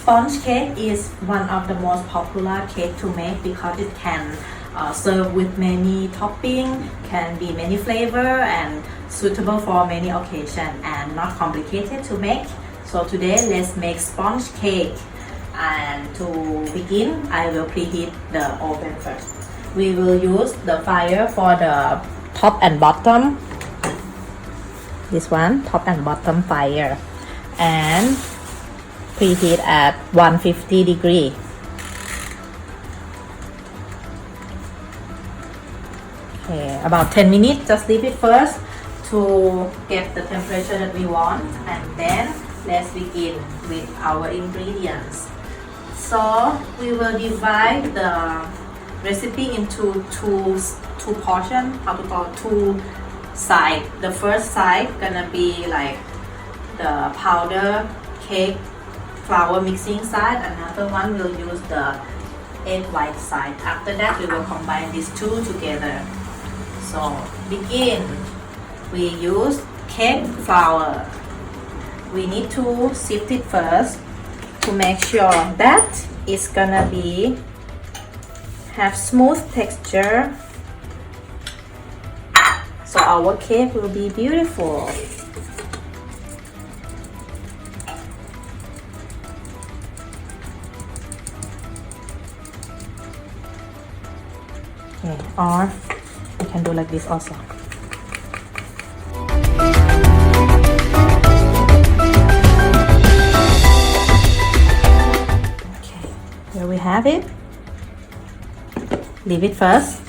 sponge cake is one of the most popular cake to make because it can serve with many topping, can be many flavor and suitable for many occasions and not complicated to make. So today let's make sponge cake. And to begin, I will preheat the oven first. We will use the fire for the top and bottom. This one, top and bottom fire, and preheat at 150 degree. Okay, about 10 minutes. Just leave it first to get the temperature that we want, and then let's begin with our ingredients. So we will divide the recipe into two portions. How to call two side. The first side gonna be like the powder cake flour mixing side. Another one will use the egg white side. After that, we will combine these two together. So begin. We use cake flour. We need to sift it first to make sure that it's gonna be have smooth texture, so our cake will be beautiful. Okay, or you can do like this also. Okay, here we have it. Leave it first.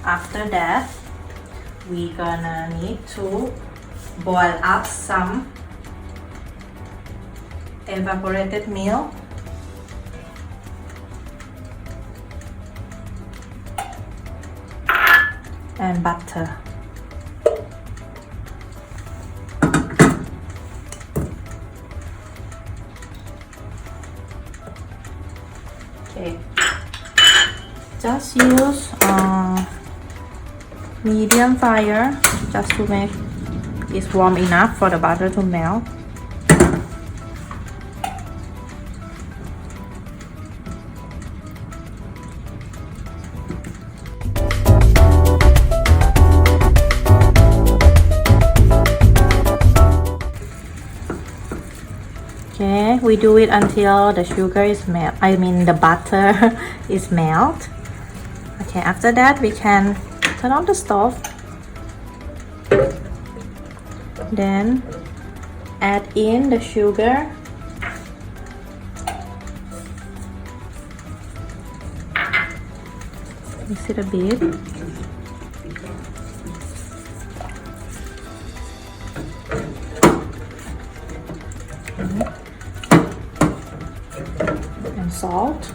After that, we gonna need to boil up some evaporated milk and butter. Okay, just use medium fire just to make it warm enough for the butter to melt. Okay, we do it until the sugar is melt. The butter is melt. Okay, after that we can turn on the stove. Then add in the sugar. Mix it a bit. And salt.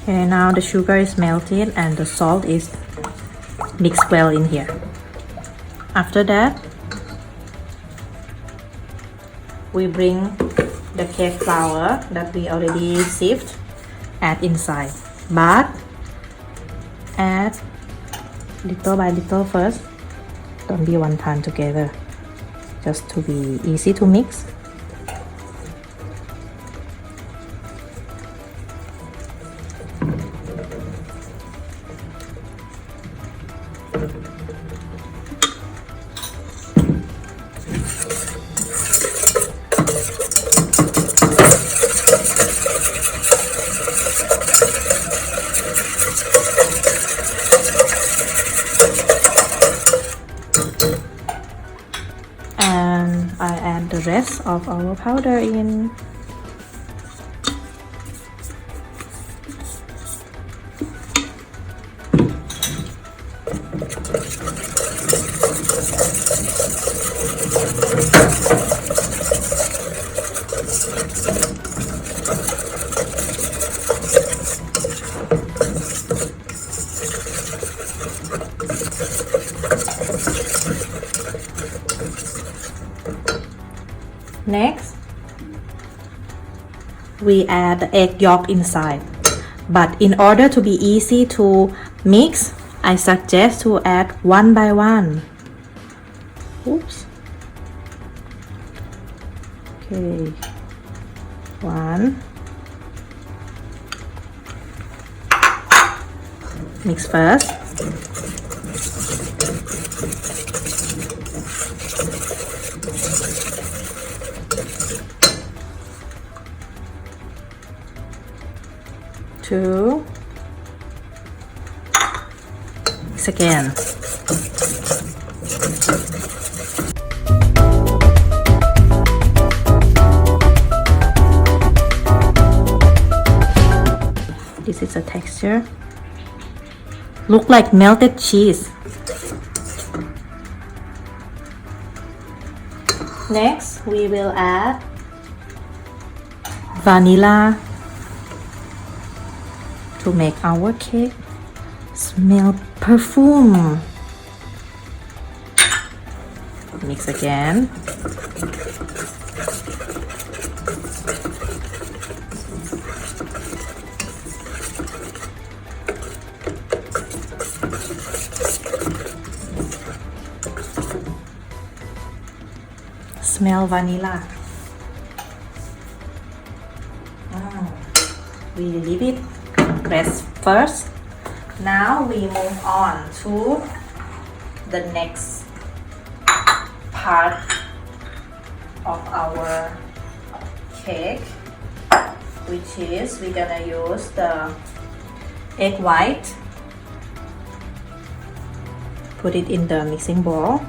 Okay, now the sugar is melted and the salt is mixed well in here. After that, we bring the cake flour that we already sieved, add inside, but add little by little first. Don't be one time together, just to be easy to mix. And I add the rest of our powder in. Next, we add the egg yolk inside. But in order to be easy to mix, I suggest to add one by one. Oops. Okay. One. Mix first. Two. Mix again. This is the texture. Look like melted cheese. Next, we will add vanilla to make our cake smell perfume. Mix again. Smell vanilla. We leave it rest first. Now we move on to the next part of our cake, which is we're gonna use the egg white. Put it in the mixing bowl.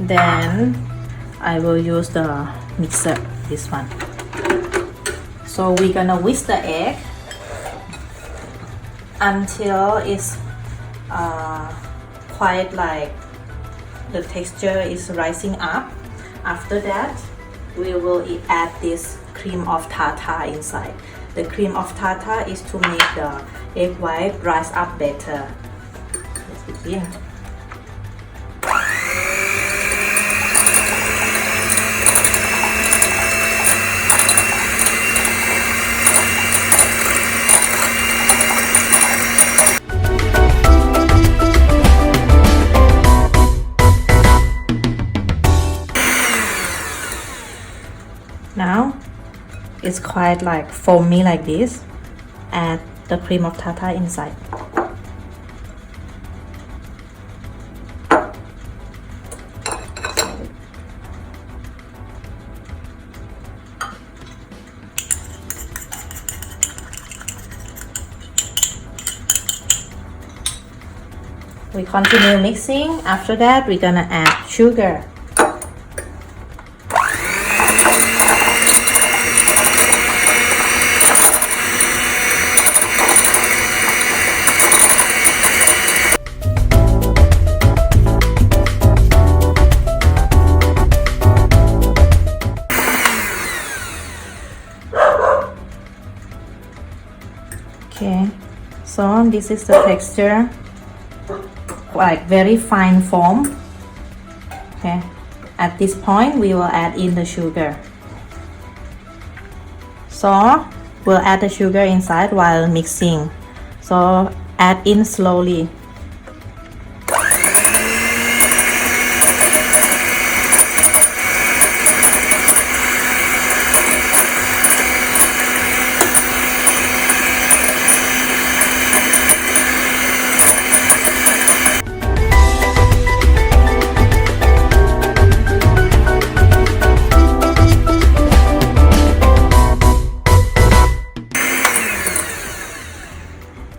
Then I will use the mixer, this one. So we're gonna whisk the egg until it's quite like the texture is rising up. After that, we will add this cream of tartar inside. The cream of tartar is to make the egg white rise up better. Let's begin. Now it's quite like foamy like this. Add the cream of tartar inside. We continue mixing. After that, we're gonna add sugar. Okay, so this is the texture, like very fine foam. Okay, at this point we will add in the sugar. So we'll add the sugar inside while mixing. So add in slowly.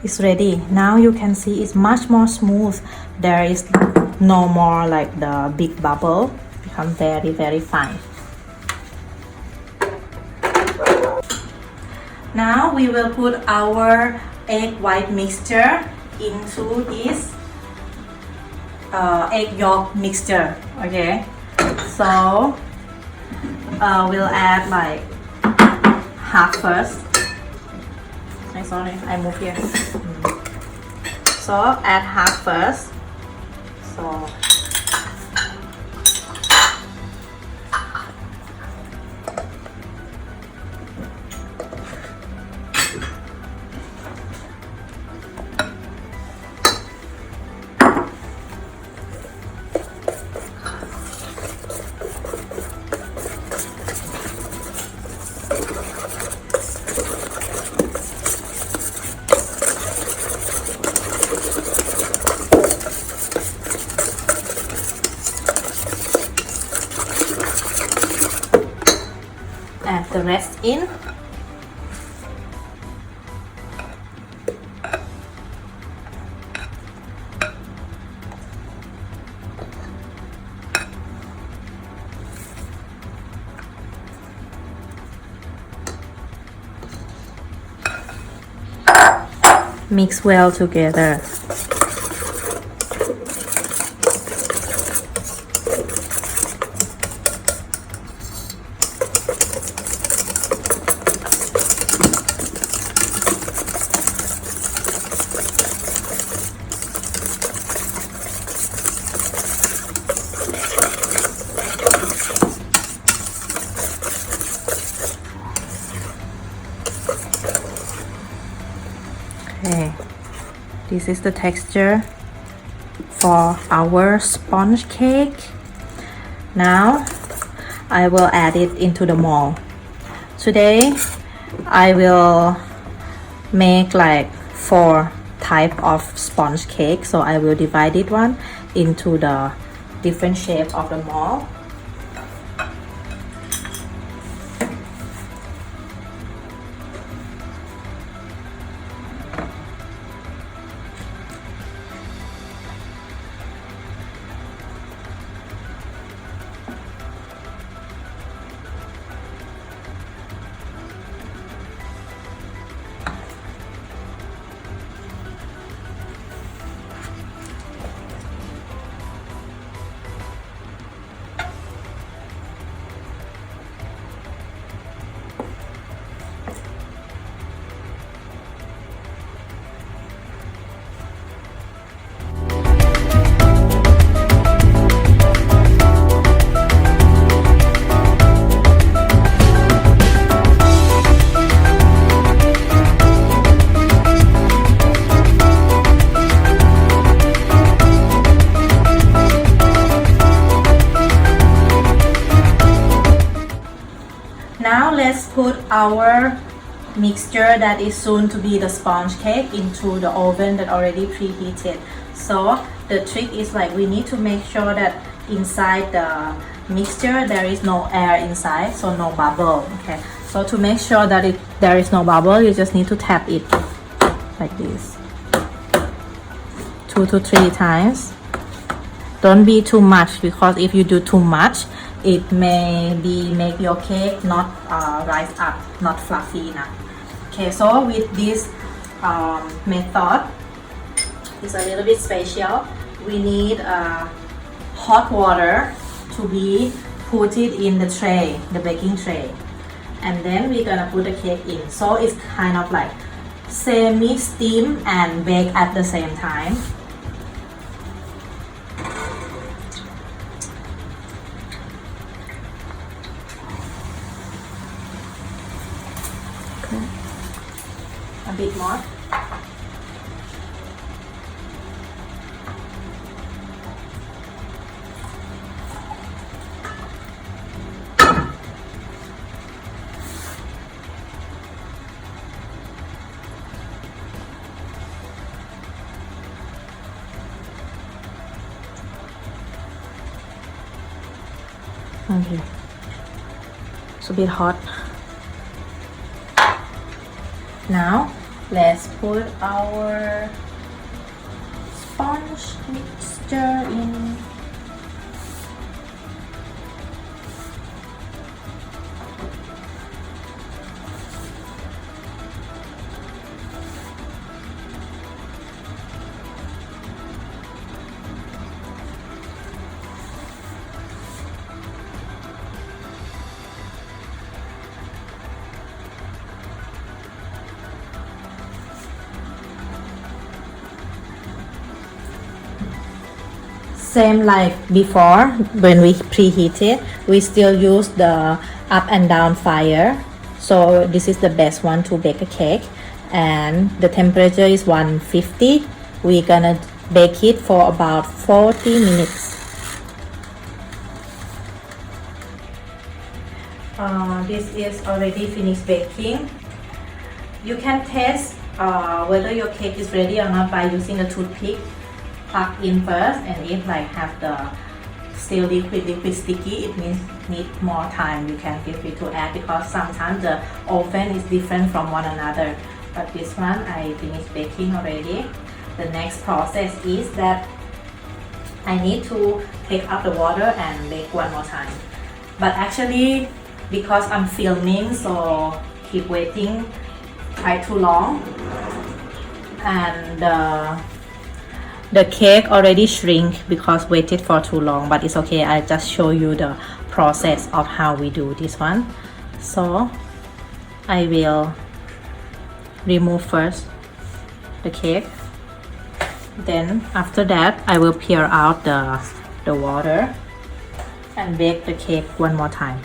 It's ready. Now you can see it's much more smooth. There is no more like the big bubble. Become very fine. Now we will put our egg white mixture into this egg yolk mixture. Okay, so we'll add like half first. Sorry, I move here. So add half first. So Add the rest in. Mix well together. Okay, this is the texture for our sponge cake. Now I will add it into the mold. Today I will make like 4 type of sponge cake, so I will divide it one into the different shape of the mold. Now let's put our mixture that is soon to be the sponge cake into the oven that already preheated. So the trick is like we need to make sure that inside the mixture there is no air inside, so no bubble. Okay, so to make sure that there is no bubble, you just need to tap it like this 2 to 3 times. Don't be too much, because if you do too much it may make your cake not rise up, not fluffy enough. Okay, so with this method, it's a little bit special. We need hot water to be put it in the tray, the baking tray, and then we're gonna put the cake in. So it's kind of like semi-steam and bake at the same time. A bit more. Okay, it's a bit hot. Now let's put our sponge mixture in. Same like before, when we preheated, we still use the up and down fire. So this is the best one to bake a cake, and the temperature is 150. We're gonna bake it for about 40 minutes. This is already finished baking. You can test whether your cake is ready or not by using a toothpick. Plug in first, and if like have the still liquid sticky, it means need more time. You can feel free to add because sometimes the oven is different from one another. But this one I finished baking already. The next process is that I need to take out the water and bake one more time. But actually, because I'm filming, so keep waiting quite too long, and the cake already shrink because waited for too long, but it's okay. I just show you the process of how we do this one. So I will remove first the cake, then after that I will pour out the water and bake the cake one more time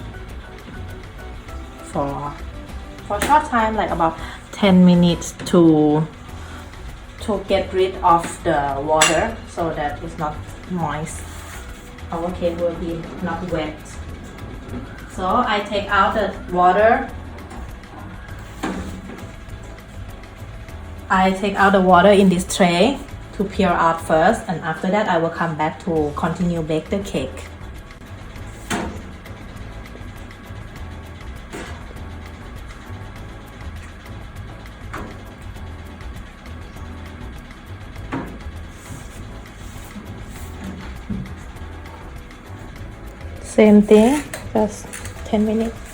for a short time, like about 10 minutes to get rid of the water so that it's not moist. Our cake will be not wet. So I take out the water. I take out the water in this tray to pour out first, and after that I will come back to continue bake the cake. Same thing, just 10 minutes.